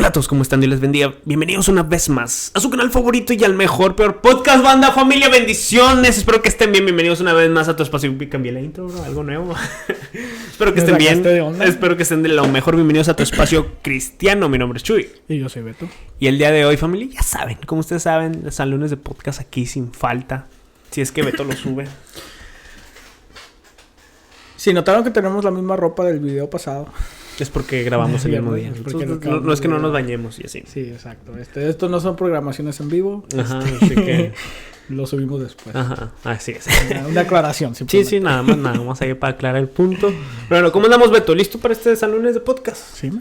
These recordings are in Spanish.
Hola a todos, ¿cómo están? Dios les bendiga. Bienvenidos una vez más a su canal favorito y al mejor, peor podcast, banda, familia, bendiciones. Espero que estén bien. Bienvenidos una vez más a tu espacio. Cambié la intro, bro, algo nuevo. Espero que estén bien. Espero que estén de lo mejor. Bienvenidos a tu espacio cristiano. Mi nombre es Chuy. Y yo soy Beto. Y el día de hoy, familia, ya saben, como ustedes saben, los lunes de podcast aquí sin falta. Si es que Beto lo sube. Si notaron que tenemos la misma ropa del video pasado. Es porque grabamos el mismo día. No es que no nos bañemos y así. Sí, exacto. Estos no son programaciones en vivo. Ajá, así que lo subimos después. Ajá, así es. Una aclaración. Sí, nada más ahí para aclarar el punto. Bueno, ¿cómo andamos, Beto? ¿Listo para este lunes de podcast? Sí,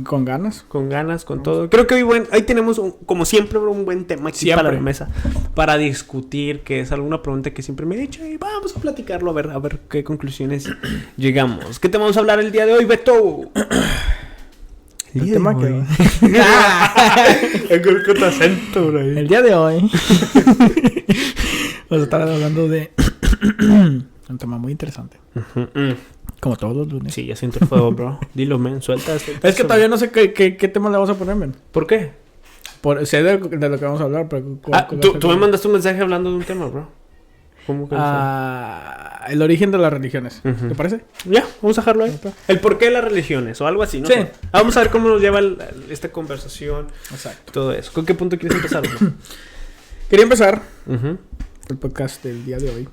con ganas. Con ganas, con todo. Creo que hoy tenemos, como siempre, un buen tema aquí para la mesa. Para discutir, que es alguna pregunta que siempre me he dicho. Y vamos a platicarlo, a ver qué conclusiones llegamos. ¿Qué te vamos a hablar el día de hoy, Beto? El tema que... El día de hoy vamos a estar hablando de un tema muy interesante. Como todos los lunes. Sí, ya siento el fuego, bro. Dilo, men, suelta. Es que todavía no sé qué tema le vamos a poner, men. ¿Por qué? Sé de lo que vamos a hablar, pero... Tú me mandaste un mensaje hablando de un tema, bro. ¿Cómo que el origen de las religiones. ¿Te parece? Ya, vamos a dejarlo ahí. El porqué de las religiones o algo así, ¿no? Sí. Vamos a ver cómo nos lleva esta conversación. Exacto. Todo eso. ¿Con qué punto quieres empezar, bro? Quería empezar el podcast del día de hoy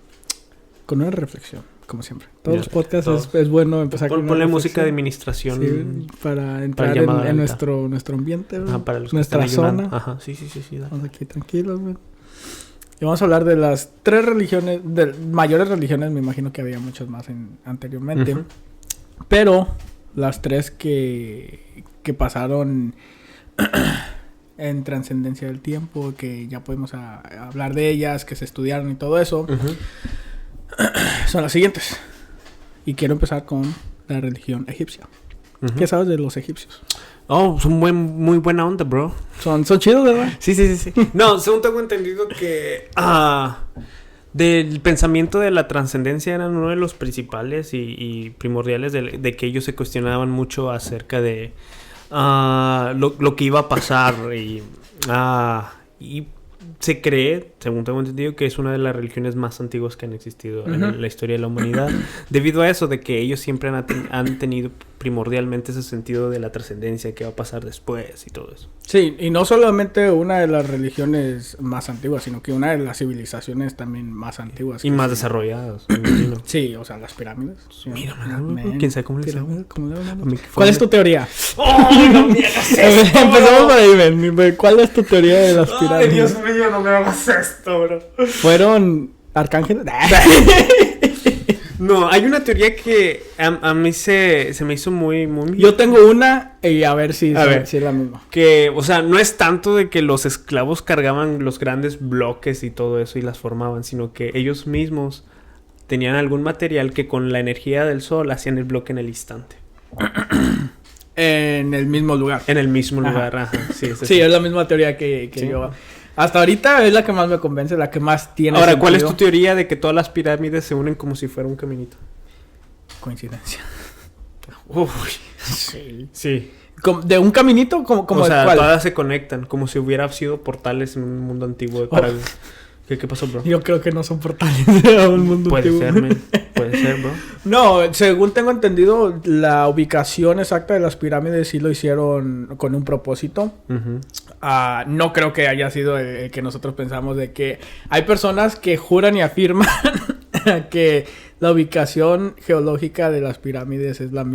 con una reflexión. Como siempre. Todos los podcasts es bueno empezar con ponle música de administración. Sí, para entrar en nuestro ambiente, para los nuestra zona. Ajá, sí. Vamos aquí tranquilos, güey. Y vamos a hablar de las 3 religiones, de mayores religiones, me imagino que había muchas más anteriormente. Pero las 3 que pasaron en trascendencia del tiempo, que ya podemos hablar de ellas, que se estudiaron y todo eso. Son las siguientes. Y quiero empezar con la religión egipcia. ¿Qué sabes de los egipcios? Oh, son muy buena onda, bro. Son chidos, ¿verdad? Sí. No, según tengo entendido que del pensamiento de la trascendencia eran uno de los principales y primordiales de que ellos se cuestionaban mucho acerca de lo que iba a pasar y se cree, según tengo entendido, que es una de las religiones más antiguas que han existido en la historia de la humanidad. Debido a eso, de que ellos siempre han tenido primordialmente ese sentido de la trascendencia, que va a pasar después y todo eso. Sí, y no solamente una de las religiones más antiguas, sino que una de las civilizaciones también más antiguas. Y más desarrolladas, me imagino. Sí, o sea, las pirámides. Mira, ¿quién sabe cómo le llaman? ¿Cuál es tu teoría? ¡Oh, no me hagas esto! Empezamos por ahí, Ben. ¿Cuál es tu teoría de las pirámides? ¡Ay, Dios mío, no me hagas esto, bro! ¿Fueron arcángeles? No, hay una teoría que a mí se me hizo muy... Yo tengo una y a ver si es la misma. Que, o sea, no es tanto de que los esclavos cargaban los grandes bloques y todo eso y las formaban, sino que ellos mismos tenían algún material que con la energía del sol hacían el bloque en el instante. En el mismo lugar. En el mismo lugar, ajá. Sí, es la misma teoría que ¿sí? Yo... Hasta ahorita es la que más me convence, la que más tiene Ahora, sentido. ¿cuál es tu teoría de que todas las pirámides se unen como si fuera un caminito? Coincidencia. Uy. Sí. ¿De un caminito? Como o sea, ¿cuál? Todas se conectan, como si hubiera sido portales en un mundo antiguo. ¿Qué pasó, bro? Yo creo que no son portales de un mundo antiguo. Puede ser, bro. No, según tengo entendido, la ubicación exacta de las pirámides sí lo hicieron con un propósito. No creo que haya sido el que nosotros pensamos, de que hay personas que juran y afirman que la ubicación geológica de las pirámides es el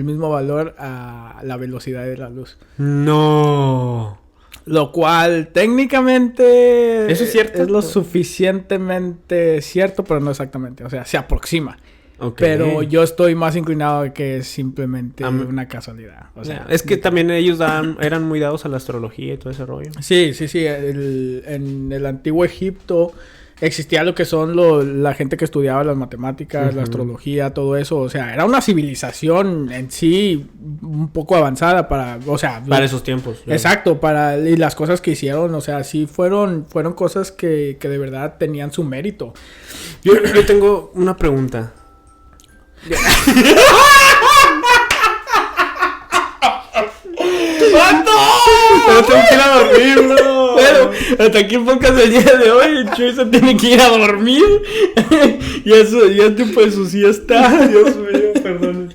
mismo valor a la velocidad de la luz. No. Lo cual técnicamente ¿eso es cierto? Es lo suficientemente cierto, pero no exactamente. O sea, se aproxima. Okay. Pero yo estoy más inclinado a que es simplemente una casualidad. O sea, es que también ellos eran muy dados a la astrología y todo ese rollo. Sí. En el antiguo Egipto existía lo que son la gente que estudiaba las matemáticas, la astrología, todo eso. O sea, era una civilización en sí un poco avanzada para esos tiempos. Exacto, y las cosas que hicieron, o sea, sí fueron cosas que de verdad tenían su mérito. Yo tengo una pregunta. ¡Vato! Pero tengo que ir a dormir, bro. Bueno, hasta aquí el podcast del día de hoy. El Chuy se tiene que ir a dormir. Y eso, ya tiempo de su siesta. Dios mío, perdón.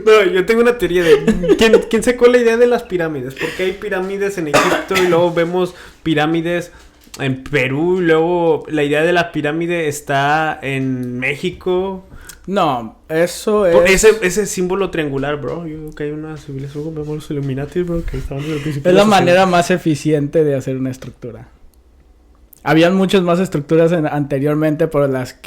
No, yo tengo una teoría de... ¿Quién sacó la idea de las pirámides? Porque hay pirámides en Egipto y luego vemos pirámides en Perú. Y luego la idea de la pirámide está en México. No, eso es... Ese símbolo triangular, bro. Yo creo que hay una civilización, vemos los Illuminati, bro, que estaban desde el principio. Es la manera más eficiente de hacer una estructura. Habían muchas más estructuras anteriormente, pero las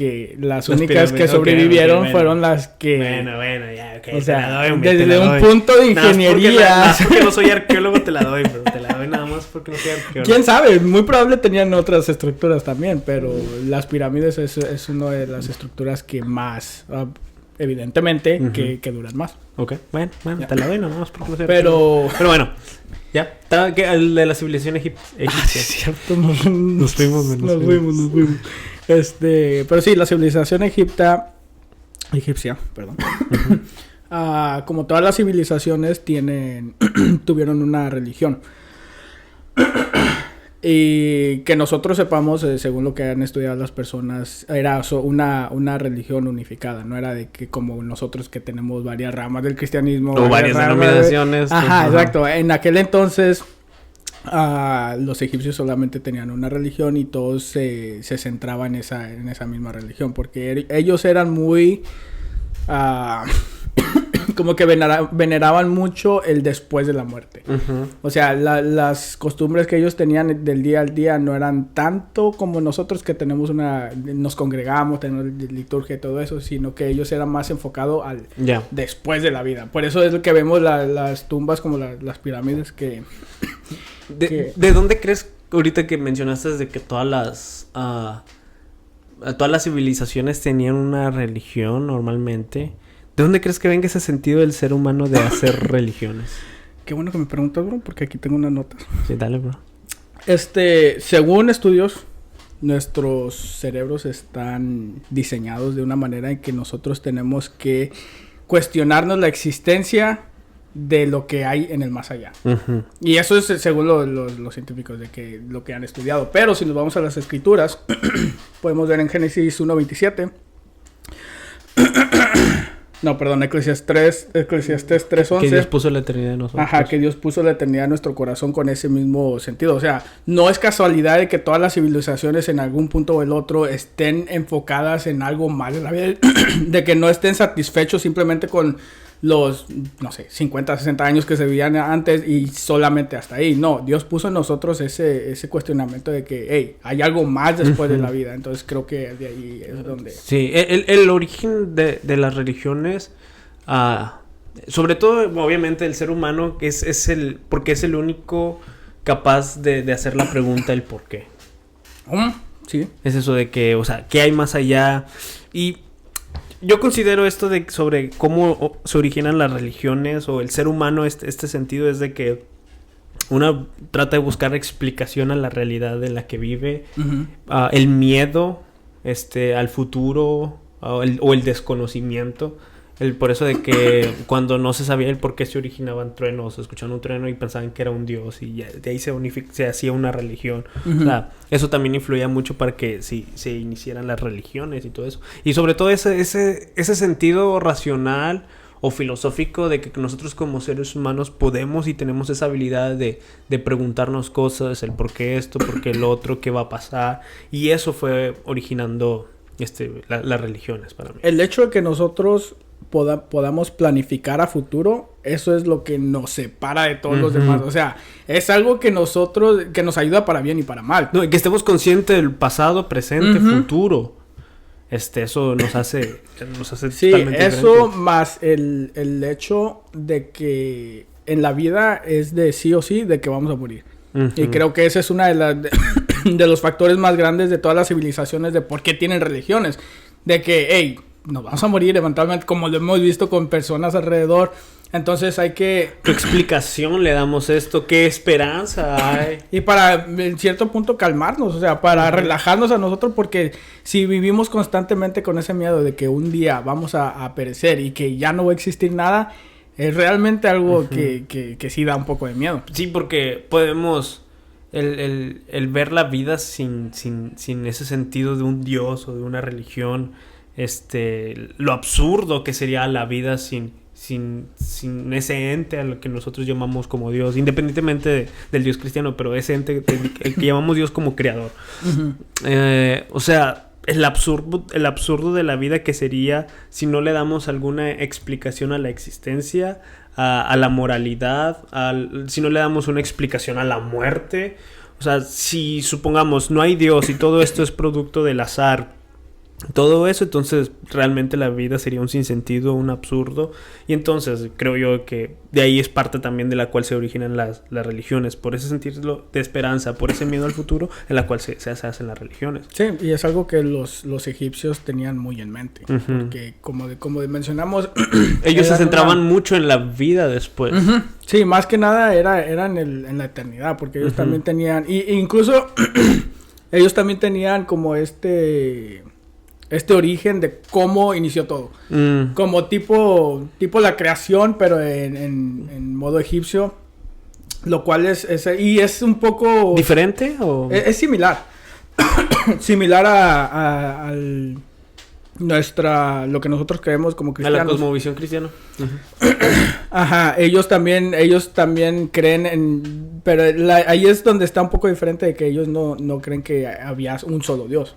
únicas que sobrevivieron bueno. Fueron las que... Bueno, ya, ok. O sea, desde un punto de ingeniería... Más porque no soy arqueólogo te la doy, bro. Te la doy nada más porque no soy arqueólogo. ¿Quién sabe? Muy probable tenían otras estructuras también, pero las pirámides es una de las estructuras que más... evidentemente, que duran más. Ok, bueno, ya. Te la doy nada más porque no soy arqueólogo. Pero bueno... Ya, el de la civilización egipcia. Sí, es cierto, nos fuimos. Pero sí, la civilización egipcia, perdón. Como todas las civilizaciones tuvieron una religión. Y que nosotros sepamos, según lo que han estudiado las personas, era una religión unificada. No era de que como nosotros que tenemos varias ramas del cristianismo. O varias denominaciones. Ajá, exacto. En aquel entonces, los egipcios solamente tenían una religión y todos se centraban en esa misma religión. Porque ellos eran muy... como que veneraban mucho el después de la muerte. O sea, las costumbres que ellos tenían del día al día no eran tanto como nosotros que nos congregamos, tenemos liturgia y todo eso, sino que ellos eran más enfocados al después de la vida. Por eso es lo que vemos las tumbas como las pirámides que... ¿De dónde crees ahorita que mencionaste de que todas las civilizaciones tenían una religión normalmente? ¿De dónde crees que venga ese sentido del ser humano de hacer religiones? Qué bueno que me preguntas, bro, porque aquí tengo unas notas. Sí, dale, bro. Según estudios, nuestros cerebros están diseñados de una manera en que nosotros tenemos que cuestionarnos la existencia de lo que hay en el más allá. Y eso es según los científicos de que lo que han estudiado. Pero si nos vamos a las escrituras, podemos ver en Génesis 1:27. No, perdón, Eclesiastés 3:11. Que Dios puso la eternidad en nosotros. Ajá, que Dios puso la eternidad en nuestro corazón con ese mismo sentido. O sea, no es casualidad de que todas las civilizaciones en algún punto o el otro estén enfocadas en algo más de la vida. De que no estén satisfechos simplemente con los, 50, 60 años que se vivían antes y solamente hasta ahí. No, Dios puso en nosotros ese cuestionamiento de que, hey, hay algo más después de la vida. Entonces creo que de ahí es donde... Sí, el origen de las religiones, sobre todo, obviamente, el ser humano, porque es el único capaz de hacer la pregunta, el por qué. Sí. Es eso de que, o sea, ¿qué hay más allá? Y... yo considero esto sobre cómo se originan las religiones o el ser humano, este sentido es de que uno trata de buscar explicación a la realidad en la que vive, el miedo al futuro o el desconocimiento. Por eso de que cuando no se sabía el por qué se originaban truenos, escuchaban un trueno y pensaban que era un dios y ya, de ahí se hacía una religión. O sea, eso también influía mucho para que se iniciaran las religiones y todo eso. Y sobre todo ese sentido racional o filosófico de que nosotros como seres humanos podemos y tenemos esa habilidad de preguntarnos cosas, el por qué esto, por qué el otro, qué va a pasar. Y eso fue originando las religiones para mí. El hecho de que nosotros podamos planificar a futuro, eso es lo que nos separa de todos los demás. O sea, es algo que nos ayuda para bien y para mal. No, que estemos conscientes del pasado, presente, futuro. Eso nos hace sí, totalmente eso diferente. Más el hecho de que en la vida es de sí o sí de que vamos a morir. Y creo que ese es una de los factores más grandes de todas las civilizaciones de por qué tienen religiones. De que, hey, nos vamos a morir eventualmente, como lo hemos visto con personas alrededor. Entonces hay que... ¿Qué explicación le damos a esto? ¿Qué esperanza hay? Y para, en cierto punto, calmarnos. O sea, para relajarnos a nosotros. Porque si vivimos constantemente con ese miedo de que un día vamos a perecer y que ya no va a existir nada... Es realmente algo que sí da un poco de miedo. Sí, porque podemos el ver la vida sin ese sentido de un Dios o de una religión, lo absurdo que sería la vida sin ese ente a lo que nosotros llamamos como Dios, independientemente del Dios cristiano, pero ese ente el que llamamos Dios como creador. O sea, el absurdo de la vida que sería si no le damos alguna explicación a la existencia, a la moralidad, si no le damos una explicación a la muerte. O sea, si supongamos no hay Dios y todo esto es producto del azar, todo eso, entonces realmente la vida sería un sinsentido, un absurdo. Y entonces creo yo que de ahí es parte también de la cual se originan las religiones, por ese sentido de esperanza, por ese miedo al futuro en la cual se hacen las religiones. Sí, y es algo que los egipcios tenían muy en mente, porque como mencionamos ellos se centraban mucho en la vida después. Sí, más que nada era en la eternidad, porque ellos también tenían, incluso ellos también tenían como este origen de cómo inició todo. Como tipo la creación, pero en modo egipcio. Lo cual es un poco... ¿Diferente o...? Es similar. Similar a lo que nosotros creemos como cristianos. A la cosmovisión cristiana. Ajá, ellos también creen en... Pero ahí es donde está un poco diferente, de que ellos no creen que había un solo Dios.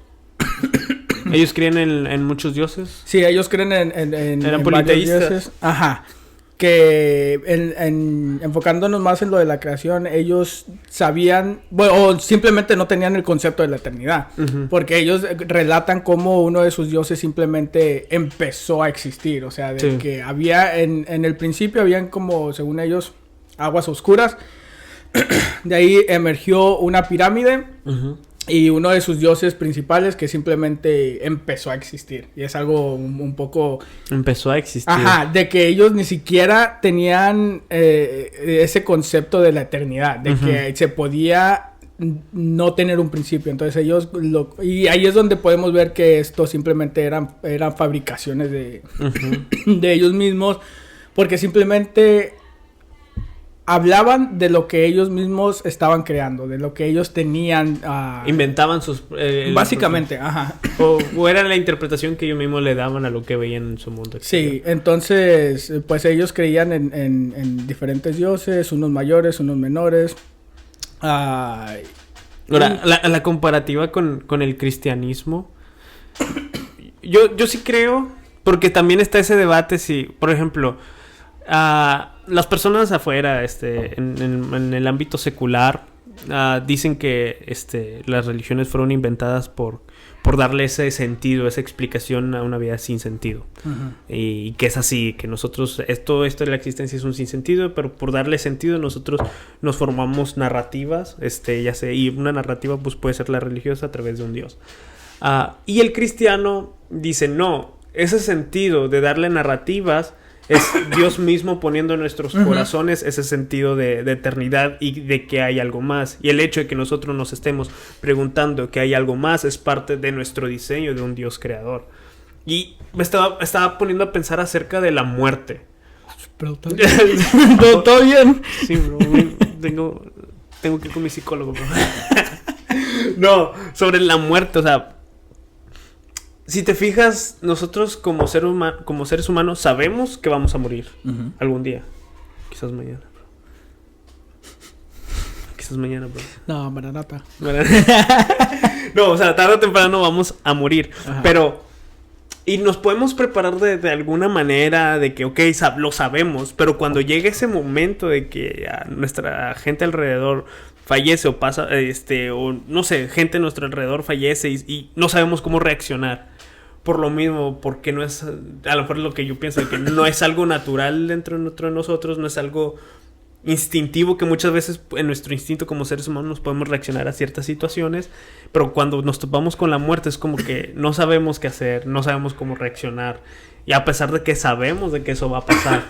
¿Ellos creen en muchos dioses? Sí, ellos creen en politeístas. Varios dioses. Ajá. Que enfocándonos más en lo de la creación, ellos sabían, bueno, o simplemente no tenían el concepto de la eternidad. Porque ellos relatan cómo uno de sus dioses simplemente empezó a existir. O sea, de que había, en el principio habían como, según ellos, aguas oscuras. De ahí emergió una pirámide. Y uno de sus dioses principales que simplemente empezó a existir. Y es algo un poco... Empezó a existir. Ajá, de que ellos ni siquiera tenían ese concepto de la eternidad. De que se podía no tener un principio. Entonces ellos... y ahí es donde podemos ver que esto simplemente eran fabricaciones de ellos mismos. Porque simplemente... hablaban de lo que ellos mismos estaban creando, de lo que ellos tenían... inventaban sus... básicamente, ajá. O era la interpretación que ellos mismos le daban a lo que veían en su mundo exterior. Sí, entonces, pues ellos creían en diferentes dioses, unos mayores, unos menores. Ahora, la comparativa con el cristianismo... Yo sí creo, porque también está ese debate si, por ejemplo... las personas afuera, en el ámbito secular, dicen que las religiones fueron inventadas por darle ese sentido, esa explicación a una vida sin sentido. Y que es así, que nosotros, esto de la existencia es un sinsentido, pero por darle sentido nosotros nos formamos narrativas, ya sé, y una narrativa pues puede ser la religiosa a través de un Dios. Y el cristiano dice, no, ese sentido de darle narrativas es Dios mismo poniendo en nuestros corazones ese sentido de eternidad y de que hay algo más. Y el hecho de que nosotros nos estemos preguntando que hay algo más es parte de nuestro diseño de un Dios creador. Y me estaba poniendo a pensar acerca de la muerte. Pero todo bien. Sí, bro. Tengo que ir con mi psicólogo, bro. No, sobre la muerte, o sea... Si te fijas, nosotros como seres humanos sabemos que vamos a morir algún día. Quizás mañana, bro. Quizás mañana, bro. No, maranata. No, o sea, tarde o temprano vamos a morir. Ajá. Pero... Y nos podemos preparar de alguna manera de que, ok, lo sabemos. Pero cuando llegue ese momento de que a nuestra gente alrededor fallece o pasa, o no sé, gente a nuestro alrededor fallece y no sabemos cómo reaccionar. Por lo mismo, porque no es, a lo mejor lo que yo pienso, que no es algo natural dentro de nosotros, no es algo instintivo, que muchas veces en nuestro instinto como seres humanos nos podemos reaccionar a ciertas situaciones, pero cuando nos topamos con la muerte es como que no sabemos qué hacer, no sabemos cómo reaccionar, y a pesar de que sabemos de que eso va a pasar.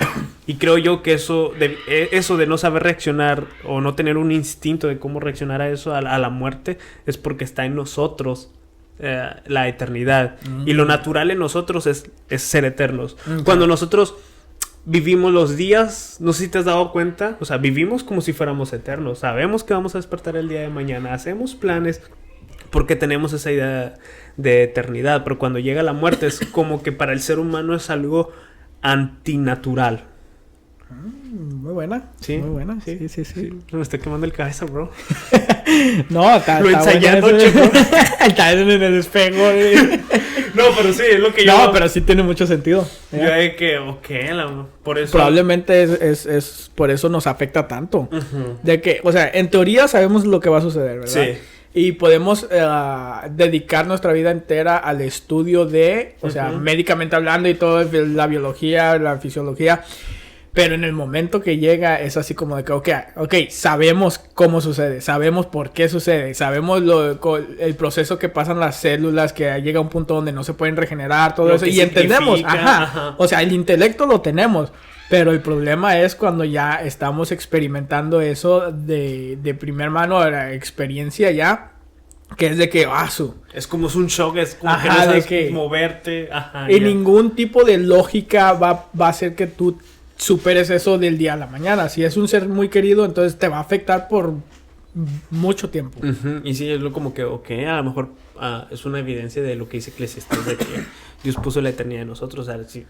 Y creo yo que eso de no saber reaccionar o no tener un instinto de cómo reaccionar a eso, a la muerte, es porque está en nosotros la eternidad. Y lo natural en nosotros es ser eternos. Cuando nosotros vivimos los días, no sé si te has dado cuenta, o sea, vivimos como si fuéramos eternos, sabemos que vamos a despertar el día de mañana, hacemos planes porque tenemos esa idea de eternidad, pero cuando llega la muerte es como que para el ser humano es algo antinatural. Muy buena. Sí, muy buena. Sí. Me estoy quemando el cabeza, bro. No, está lo ensayando, bueno chico. Está en el espejo. No, pero sí, es lo que yo... No, pero sí tiene mucho sentido. Yo de que, por eso... Probablemente es por eso nos afecta tanto. Uh-huh. De que, o sea, en teoría sabemos lo que va a suceder, ¿verdad? Sí. Y podemos dedicar nuestra vida entera al estudio de, o sea, médicamente hablando y todo, la biología, la fisiología. Pero en el momento que llega es así como de que, ok, sabemos cómo sucede, sabemos por qué sucede, sabemos el proceso que pasan las células, que llega a un punto donde no se pueden regenerar, todo eso. Y entendemos, o sea, el intelecto lo tenemos. Pero el problema es cuando ya estamos experimentando eso de primer mano, la experiencia ya, que es de que, es como es un shock, es como que no sabes moverte. Y ningún tipo de lógica va a hacer que tú superes eso del día a la mañana. Si es un ser muy querido, entonces te va a afectar por mucho tiempo. Uh-huh. Y sí, es lo como que, a lo mejor es una evidencia de lo que dice Eclesiastés, de que Dios puso la eternidad en nosotros. O sea, si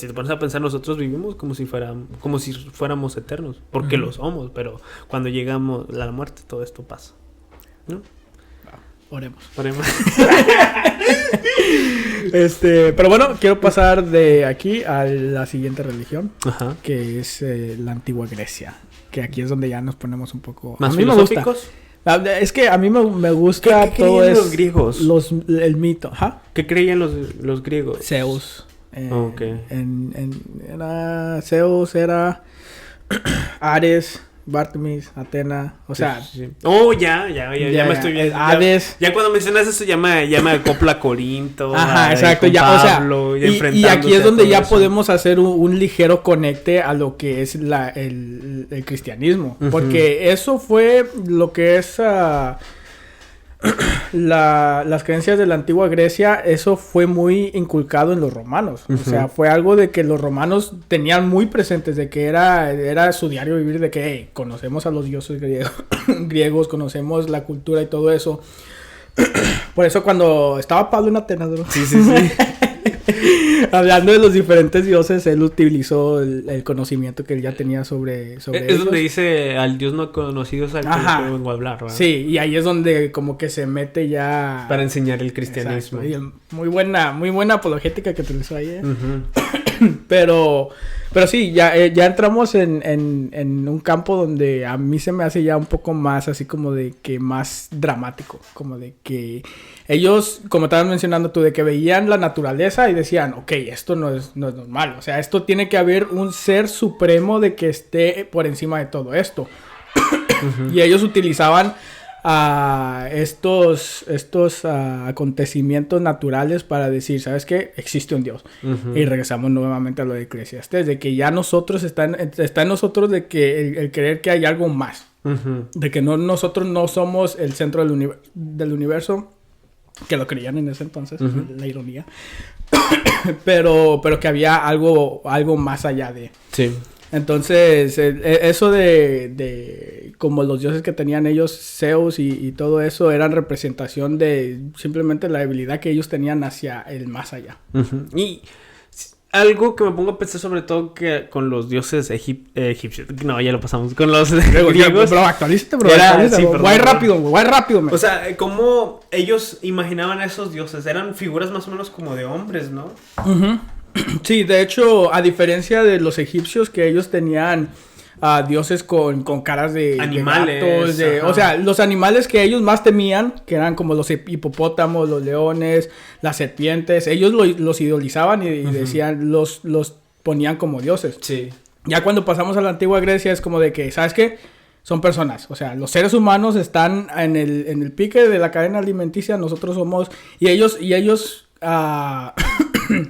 te pones a pensar, nosotros vivimos como si fuéramos eternos, porque lo somos, pero cuando llegamos a la muerte, todo esto pasa, ¿no? Oremos. Pero bueno, quiero pasar de aquí a la siguiente religión, ajá, que es la antigua Grecia. Que aquí es donde ya nos ponemos un poco... ¿Más filosóficos? Es que a mí me gusta ¿Qué todo eso. Los griegos? El mito. ¿Ja? ¿Qué creían los griegos? Zeus. Okay. Zeus era Ares, Artemis, Atena, o sea... Sí. Oh, ya me estoy viendo. Hades. Ya cuando mencionas eso ya me acopla a Corinto. Ajá, exacto. Ya, Pablo, o sea, y aquí es donde ya podemos hacer un ligero conecte a lo que es el cristianismo. Uh-huh. Porque eso fue lo que es... las creencias de la antigua Grecia, eso fue muy inculcado en los romanos. Uh-huh. O sea, fue algo de que los romanos tenían muy presentes, de que era su diario vivir, de que conocemos a los dioses griegos, conocemos la cultura y todo eso. Por eso cuando estaba Pablo en Atenas, ¿no? Sí. Hablando de los diferentes dioses, él utilizó el conocimiento que él ya tenía sobre es donde dice al Dios no conocido es al que yo vengo a hablar, ¿verdad? Sí, y ahí es donde como que se mete ya para enseñar el cristianismo. Muy buena apologética que utilizó ahí, Uh-huh. Pero sí, ya entramos en un campo donde a mí se me hace ya un poco más así como de que más dramático, como de que ellos, como estabas mencionando tú, de que veían la naturaleza y decían, ok, esto no es normal, o sea, esto tiene que haber un ser supremo de que esté por encima de todo esto. Uh-huh. Y ellos utilizaban estos acontecimientos naturales para decir, ¿sabes qué? Existe un Dios. Uh-huh. Y regresamos nuevamente a lo de Eclesiastés, de que ya está en nosotros de que el creer que hay algo más. Uh-huh. De que nosotros no somos el centro del universo, que lo creían en ese entonces, uh-huh, la ironía. pero que había algo más allá de... Sí. Entonces, eso de como los dioses que tenían ellos, Zeus y todo eso, eran representación de simplemente la debilidad que ellos tenían hacia el más allá. Uh-huh. Y algo que me pongo a pensar sobre todo que con los dioses egipcios, no, ya lo pasamos, con los griegos. Bro, actualízate, Sí, guay rápido. O sea, ¿cómo ellos imaginaban a esos dioses? Eran figuras más o menos como de hombres, ¿no? Uh-huh. Sí, de hecho, a diferencia de los egipcios, que ellos tenían dioses con caras de animales, de gatos, o sea, los animales que ellos más temían, que eran como los hipopótamos, los leones, las serpientes, ellos los idolizaban y uh-huh, decían, los ponían como dioses. Sí. Ya cuando pasamos a la antigua Grecia es como de que, ¿sabes qué? Son personas, o sea, los seres humanos están en el pique de la cadena alimenticia, nosotros somos, y ellos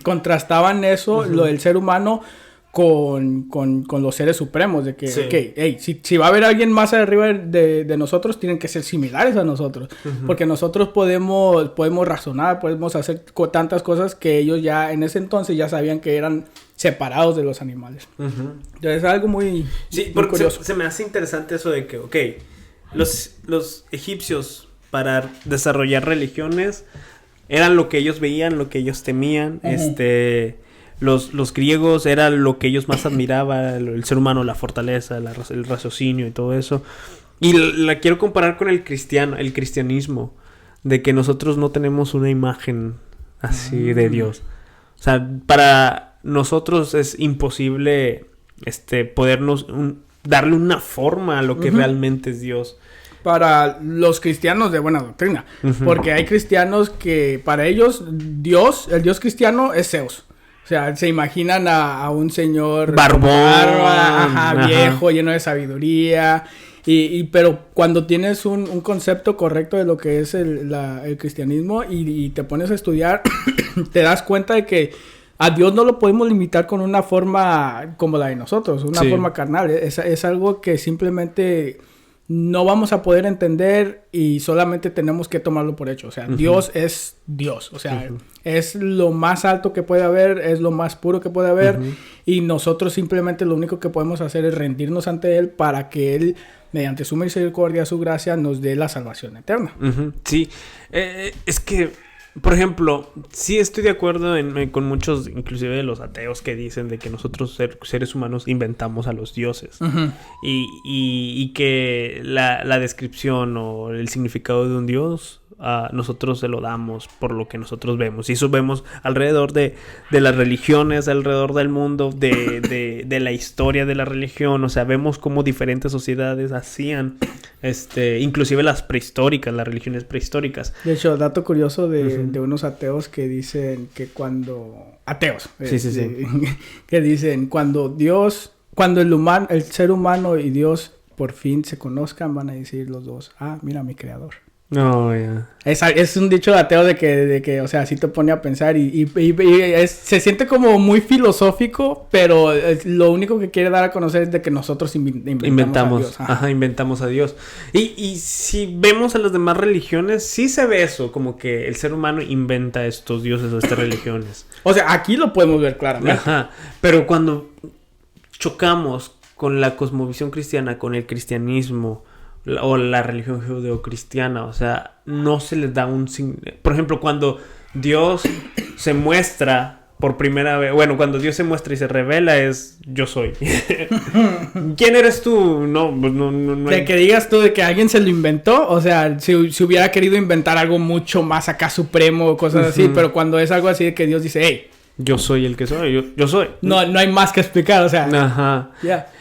contrastaban eso, uh-huh, lo del ser humano, con los seres supremos, de que, Sí. okay, hey, si va a haber alguien más arriba de nosotros, tienen que ser similares a nosotros, porque nosotros podemos razonar, podemos hacer tantas cosas que ellos ya en ese entonces ya sabían que eran separados de los animales. Entonces es algo muy, Sí, muy porque curioso. se me hace interesante eso de que, ok, los egipcios para desarrollar religiones eran lo que ellos veían, lo que ellos temían, los griegos era lo que ellos más admiraban, el ser humano, la fortaleza, el raciocinio y todo eso. Y la quiero comparar con el cristianismo, de que nosotros no tenemos una imagen así de Dios. O sea, para nosotros es imposible podernos darle una forma a lo que realmente es Dios. Para los cristianos de buena doctrina, porque hay cristianos que para ellos el Dios cristiano es Zeus. O sea, se imaginan a un señor Barbón, viejo, lleno de sabiduría. Pero cuando tienes un concepto correcto de lo que es el cristianismo y te pones a estudiar, te das cuenta de que a Dios no lo podemos limitar con una forma como la de nosotros, una forma carnal. Es algo que simplemente no vamos a poder entender y solamente tenemos que tomarlo por hecho. O sea, Dios es Dios. O sea, es lo más alto que puede haber, es lo más puro que puede haber. Y nosotros simplemente lo único que podemos hacer es rendirnos ante Él para que Él, mediante su misericordia, su gracia, nos dé la salvación eterna. Sí, es que, por ejemplo, sí estoy de acuerdo con muchos, inclusive de los ateos, que dicen de que nosotros seres humanos inventamos a los dioses. Y que la descripción o el significado de un dios, nosotros se lo damos por lo que nosotros vemos. Y eso vemos alrededor de las religiones, alrededor del mundo, de la historia de la religión. O sea, vemos cómo diferentes sociedades hacían, inclusive las religiones prehistóricas. De hecho, dato curioso de unos ateos que dicen que cuando... Ateos. Que dicen, cuando el ser humano y Dios por fin se conozcan, van a decir los dos, mira mi creador. No, ya. Es un dicho ateo de que, o sea, sí te pone a pensar y se siente como muy filosófico, pero lo único que quiere dar a conocer es de que nosotros inventamos a Dios. Inventamos a Dios. Y si vemos a las demás religiones, sí se ve eso, como que el ser humano inventa estos dioses o estas religiones. O sea, aquí lo podemos ver claramente. Pero cuando chocamos con la cosmovisión cristiana, con el cristianismo o la religión judeocristiana, o sea, no se les da por ejemplo, cuando Dios se muestra por primera vez, cuando Dios se muestra y se revela es yo soy. ¿Quién eres tú? No hay... De que digas tú de que alguien se lo inventó, o sea, si hubiera querido inventar algo mucho más acá supremo, cosas así, pero cuando es algo así de que Dios dice, hey, yo soy el que soy, yo soy. No hay más que explicar, o sea. Ya.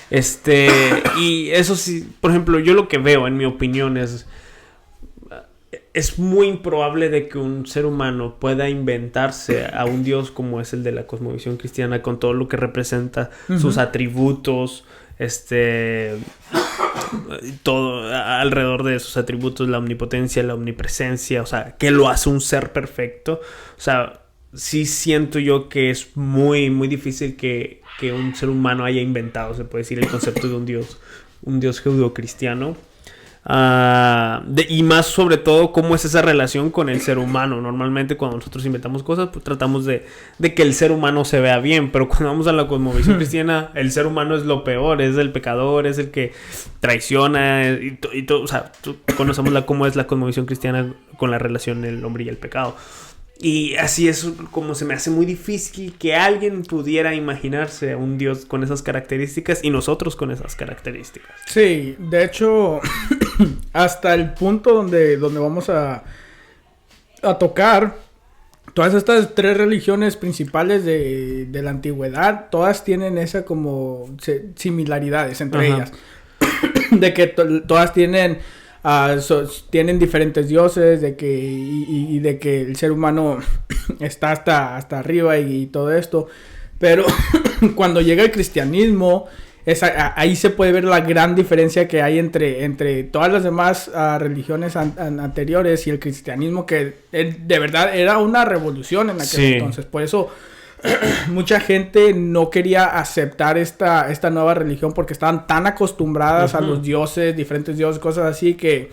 Y eso sí, por ejemplo, yo lo que veo, en mi opinión, es muy improbable de que un ser humano pueda inventarse a un Dios como es el de la cosmovisión cristiana, con todo lo que representa, sus atributos, todo alrededor de sus atributos, la omnipotencia, la omnipresencia, o sea, que lo hace un ser perfecto. O sea, sí siento yo que es muy, muy difícil que un ser humano haya inventado, se puede decir, el concepto de un Dios judeocristiano. Y más sobre todo cómo es esa relación con el ser humano. Normalmente cuando nosotros inventamos cosas, pues tratamos de que el ser humano se vea bien, pero cuando vamos a la cosmovisión cristiana, el ser humano es lo peor, es el pecador, es el que traiciona y todo. O sea, conocemos cómo es la cosmovisión cristiana con la relación del hombre y el pecado. Y así es como se me hace muy difícil que alguien pudiera imaginarse a un Dios con esas características y nosotros con esas características. Sí, de hecho, hasta el punto donde vamos a tocar, todas estas tres religiones principales de la antigüedad, todas tienen esa como similaridades entre ellas. De que todas tienen... tienen diferentes dioses, de que y de que el ser humano está hasta arriba y todo esto, pero cuando llega el cristianismo ahí se puede ver la gran diferencia que hay entre todas las demás religiones anteriores y el cristianismo, que de verdad era una revolución en aquel entonces. Por eso mucha gente no quería aceptar esta nueva religión porque estaban tan acostumbradas a los dioses, diferentes dioses, cosas así que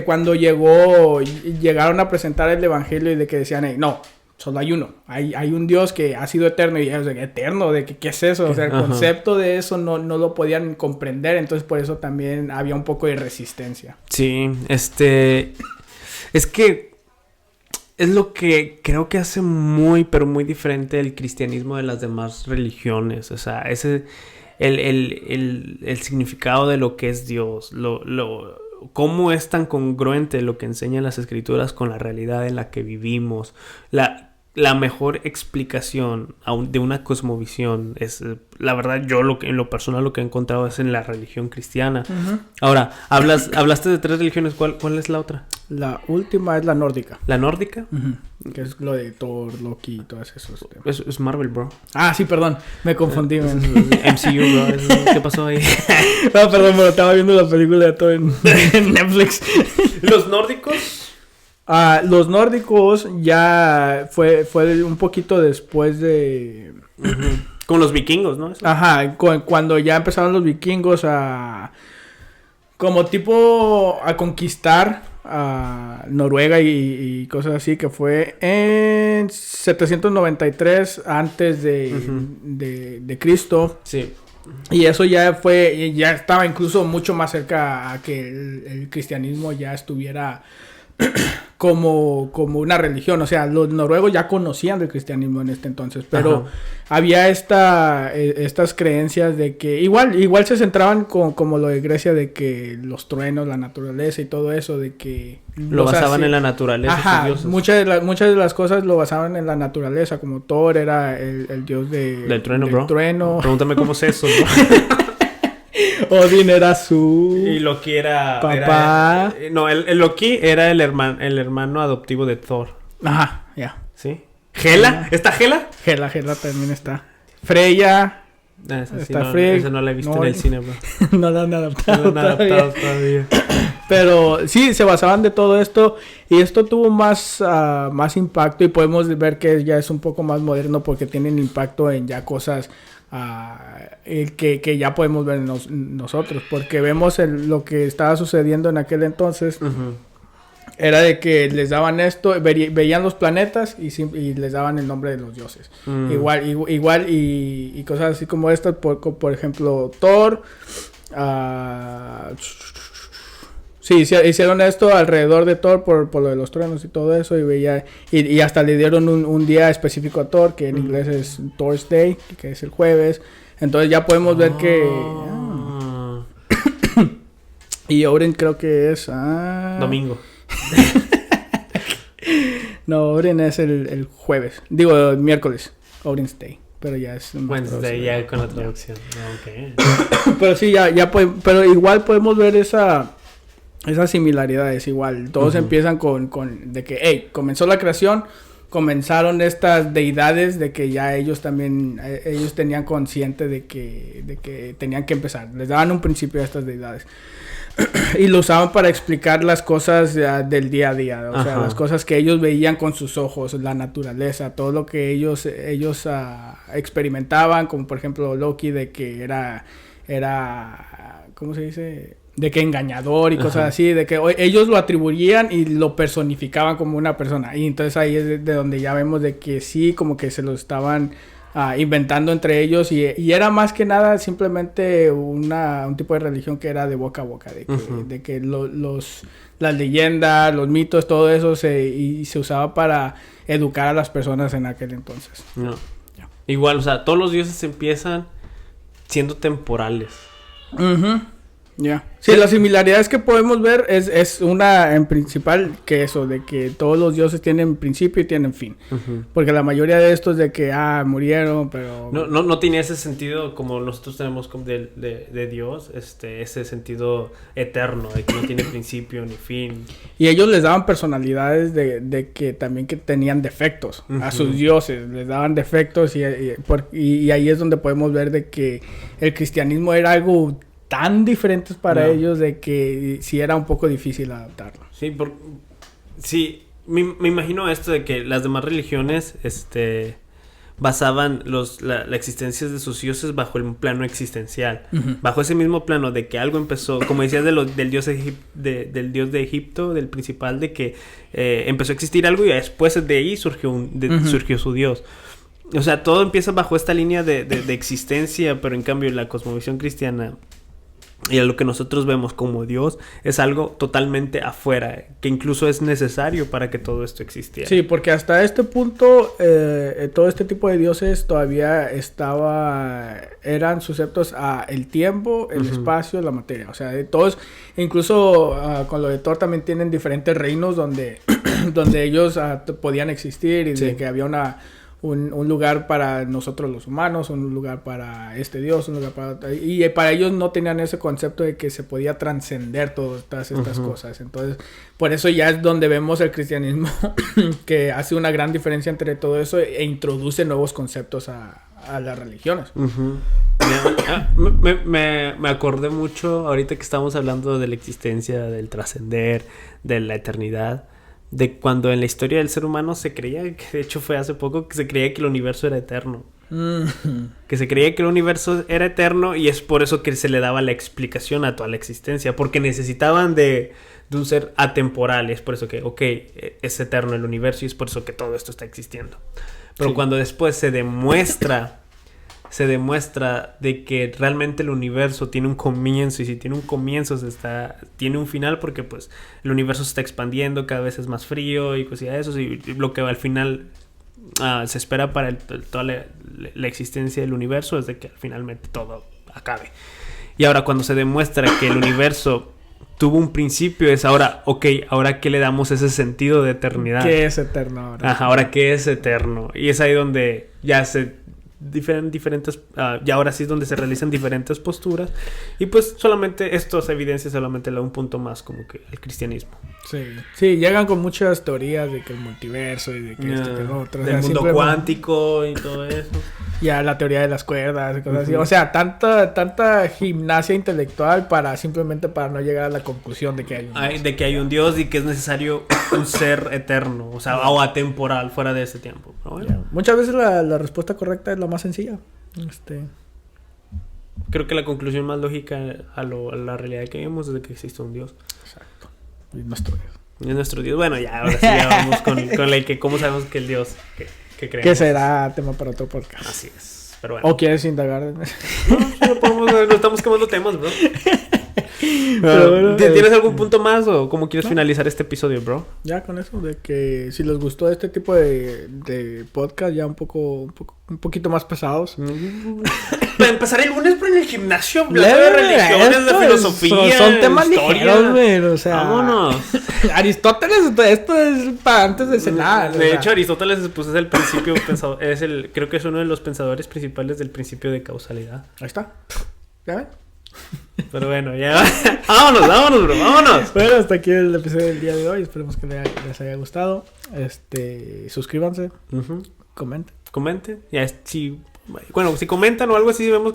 cuando llegaron a presentar el evangelio y de que decían, hey, no, solo hay uno, hay un Dios que ha sido eterno, y ellos, eterno, de que qué es eso, o sea, el concepto de eso no lo podían comprender, entonces por eso también había un poco de resistencia. Sí, es que es lo que creo que hace muy, pero muy diferente el cristianismo de las demás religiones. O sea, ese el significado de lo que es Dios, cómo es tan congruente lo que enseñan las escrituras con la realidad en la que vivimos. La mejor explicación de una cosmovisión es, la verdad, yo en lo personal lo que he encontrado es en la religión cristiana. Ahora, hablaste de 3 religiones, ¿cuál es la otra? La última es la nórdica. ¿La nórdica? Que es lo de Thor, Loki y todos esos temas. Es Marvel, bro. Ah, sí, perdón. Me confundí. MCU, bro. ¿Qué pasó ahí? No, perdón, pero estaba viendo la película de Thor en Netflix. ¿Los nórdicos? Los nórdicos ya fue un poquito después de... Con los vikingos, ¿no? Ajá, cuando ya empezaron los vikingos como tipo a conquistar a Noruega y cosas así, que fue en 793 antes de Cristo. Sí. Y eso ya estaba incluso mucho más cerca a que el cristianismo ya estuviera como una religión. O sea, los noruegos ya conocían del cristianismo en este entonces, pero había estas creencias de que igual se centraban como lo de Grecia, de que los truenos, la naturaleza y todo eso, de que lo basaban en la naturaleza. Ajá, muchas de las cosas lo basaban en la naturaleza, como Thor era el dios del trueno, bro. Trueno. Pregúntame cómo es eso, bro. Odín era su... Y Loki era... papá. El Loki era el hermano adoptivo de Thor. Ajá, ya. ¿Sí? ¿Hela? ¿Está Hela? Hela también está. Freya. Está Frigg. Esa no la he visto en el cine, bro. No la han adaptado. No la han adaptado todavía. Pero sí, se basaban de todo esto. Y esto tuvo más impacto. Y podemos ver que ya es un poco más moderno porque tienen impacto en ya cosas... que ya podemos ver nosotros, porque vemos lo que estaba sucediendo en aquel entonces. Era de que les daban esto, veían los planetas y les daban el nombre de los dioses. Igual y cosas así como estas, por ejemplo, Thor. Sí, hicieron esto alrededor de Thor por lo de los truenos y todo eso. Y hasta le dieron un día específico a Thor, que en inglés es Thor's Day, que es el jueves. Entonces ya podemos ver que... Y Odin creo que es... Domingo. No, Odin es el jueves. Digo, miércoles. Odin's Day. Pero ya es... Wednesday, ya con la traducción. Okay. Pero sí, pero igual podemos ver esas similaridades. Igual, todos empiezan con de que, hey, comenzó la creación, comenzaron estas deidades, de que ya ellos tenían consciente de que tenían que empezar. Les daban un principio a estas deidades. Y lo usaban para explicar las cosas del día a día. O sea, las cosas que ellos veían con sus ojos, la naturaleza, todo lo que ellos experimentaban, como por ejemplo Loki, de que era ¿cómo se dice? De que engañador y cosas así, de que ellos lo atribuían y lo personificaban como una persona. Y entonces ahí es de donde ya vemos de que sí, como que se lo estaban inventando entre ellos. Y era más que nada simplemente un tipo de religión que era de boca a boca. De que las leyendas, los mitos, todo eso se usaba para educar a las personas en aquel entonces. No. Igual, o sea, todos los dioses empiezan siendo temporales. Ya. Sí, las similaridades que podemos ver es una en principal que eso, de que todos los dioses tienen principio y tienen fin. Porque la mayoría de estos de que murieron, pero... No tenía ese sentido como nosotros tenemos de Dios, ese sentido eterno, de que no tiene principio ni fin. Y ellos les daban personalidades de que también que tenían defectos. A sus dioses les daban defectos y ahí es donde podemos ver de que el cristianismo era algo tan diferentes para ellos de que sí era un poco difícil adaptarlo. Sí, me imagino esto de que las demás religiones, basaban la existencia de sus dioses bajo el plano existencial. Ujú. Bajo ese mismo plano de que algo empezó, como decías del dios del dios de Egipto, del principal, de que empezó a existir algo y después de ahí surgió su dios. O sea, todo empieza bajo esta línea de existencia, pero en cambio la cosmovisión cristiana y a lo que nosotros vemos como Dios es algo totalmente afuera, que incluso es necesario para que todo esto existiera. Sí, porque hasta este punto todo este tipo de dioses todavía eran sujetos a el tiempo, el espacio, la materia. O sea, todos, incluso con lo de Thor también tienen diferentes reinos donde ellos podían existir y de que había un lugar para nosotros los humanos, un lugar para este dios, un lugar para... Y para ellos no tenían ese concepto de que se podía trascender todas estas cosas. Entonces, por eso ya es donde vemos el cristianismo que hace una gran diferencia entre todo eso e introduce nuevos conceptos a las religiones. Me acordé mucho ahorita que estamos hablando de la existencia, del trascender, de la eternidad, de cuando en la historia del ser humano se creía, que de hecho fue hace poco, que se creía que el universo era eterno. Que se creía que el universo era eterno y es por eso que se le daba la explicación a toda la existencia, porque necesitaban de un ser atemporal. Es por eso que, es eterno el universo y es por eso que todo esto está existiendo. Pero cuando después se demuestra de que realmente el universo tiene un comienzo, y si tiene un comienzo tiene un final, porque pues el universo se está expandiendo, cada vez es más frío y cosas de eso, y lo que al final se espera para toda la existencia del universo es de que finalmente todo acabe. Y ahora cuando se demuestra que el universo tuvo un principio, es ahora ¿qué le damos ese sentido de eternidad? ¿Qué es eterno ahora? Ajá, ahora ¿qué es eterno? Y es ahí donde ya diferentes y ahora sí es donde se realizan diferentes posturas, y pues solamente esto se evidencia, solamente le da un punto más como que el cristianismo. Sí, llegan con muchas teorías de que el multiverso y de que esto que lo otro, del mundo cuántico y todo eso. Ya la teoría de las cuerdas y cosas así. O sea, tanta gimnasia intelectual simplemente para no llegar a la conclusión de que hay un Dios y que es necesario un ser eterno, o sea, o atemporal, fuera de ese tiempo. Pero bueno. Muchas veces la respuesta correcta es la más sencilla. Creo que la conclusión más lógica a la realidad que vemos es de que existe un Dios. Exacto. Y nuestro Dios. Y nuestro Dios. Bueno, ya, ahora sí ya vamos con la que cómo sabemos que el Dios que creemos. Que será tema para otro podcast. Así es. Pero bueno. ¿O quieres indagar? No estamos quemando temas, bro. Bueno, ¿tienes algún punto más o cómo quieres finalizar este episodio, bro? Ya con eso, de que si les gustó este tipo de podcast ya un poquito más pesados. Para empezar el lunes, pero en el gimnasio, hablando de religiones, de filosofía, son temas historia. ligeros, güey, o sea, vámonos. Aristóteles, esto es para antes de cenar. De hecho, Aristóteles pues, es el principio pensador, creo que es uno de los pensadores principales del principio de causalidad. Ahí está. ¿Ya ven? Pero bueno, ya. Vámonos, bro, vámonos. Bueno, hasta aquí el episodio del día de hoy. Esperemos que les haya gustado. Suscríbanse. Comenten. Ya, si comentan o algo así, si vemos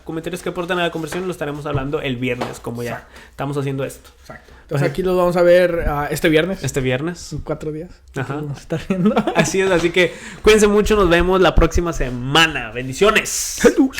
comentarios que aportan a la conversación, lo estaremos hablando el viernes, como ya estamos haciendo esto. Exacto. Entonces aquí los vamos a ver este viernes. Este viernes. En 4 días. Ajá. Vamos a estar viendo. Así es, así que cuídense mucho. Nos vemos la próxima semana. Bendiciones. Salud.